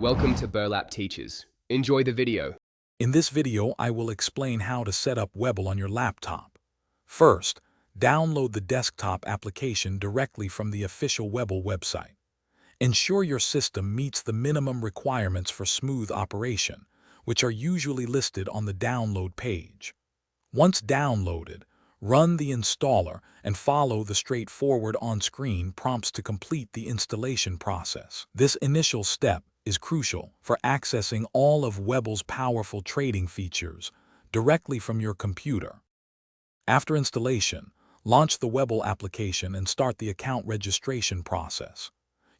Welcome to Burlap Teachers. Enjoy the video. In this video, I will explain how to set up Webull on your laptop. First, download the desktop application directly from the official Webull website. Ensure your system meets the minimum requirements for smooth operation, which are usually listed on the download page. Once downloaded, run the installer and follow the straightforward on-screen prompts to complete the installation process. This initial step is crucial for accessing all of Webull's powerful trading features directly from your computer. After installation, launch the Webull application and start the account registration process.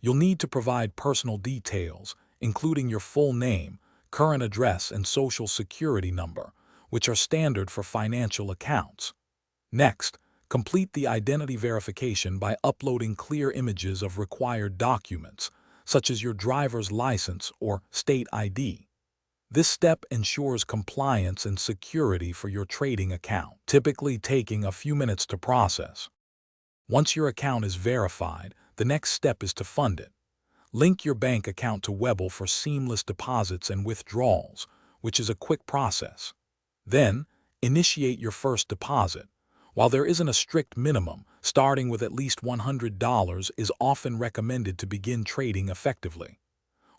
You'll need to provide personal details, including your full name, current address, and social security number, which are standard for financial accounts. Next, complete the identity verification by uploading clear images of required documents, such as your driver's license or state ID. This step ensures compliance and security for your trading account, typically taking a few minutes to process. Once your account is verified, the next step is to fund it. Link your bank account to Webull for seamless deposits and withdrawals, which is a quick process. Then, initiate your first deposit. While there isn't a strict minimum, starting with at least $100 is often recommended to begin trading effectively.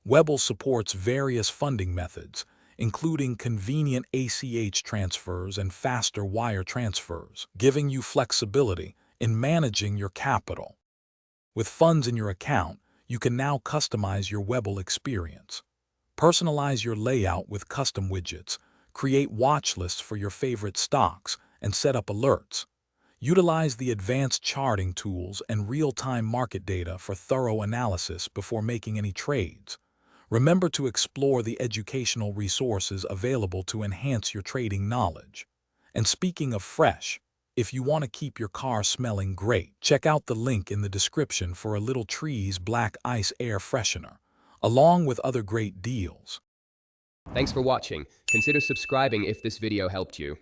Webull supports various funding methods, including convenient ACH transfers and faster wire transfers, giving you flexibility in managing your capital. With funds in your account, you can now customize your Webull experience. Personalize your layout with custom widgets, create watch lists for your favorite stocks, and set up alerts. Utilize the advanced charting tools and real-time market data for thorough analysis before making any trades. Remember to explore the educational resources available to enhance your trading knowledge. And speaking of fresh, if you want to keep your car smelling great, check out the link in the description for a Little Trees Black Ice Air Freshener, along with other great deals. Thanks for watching. Consider subscribing if this video helped you.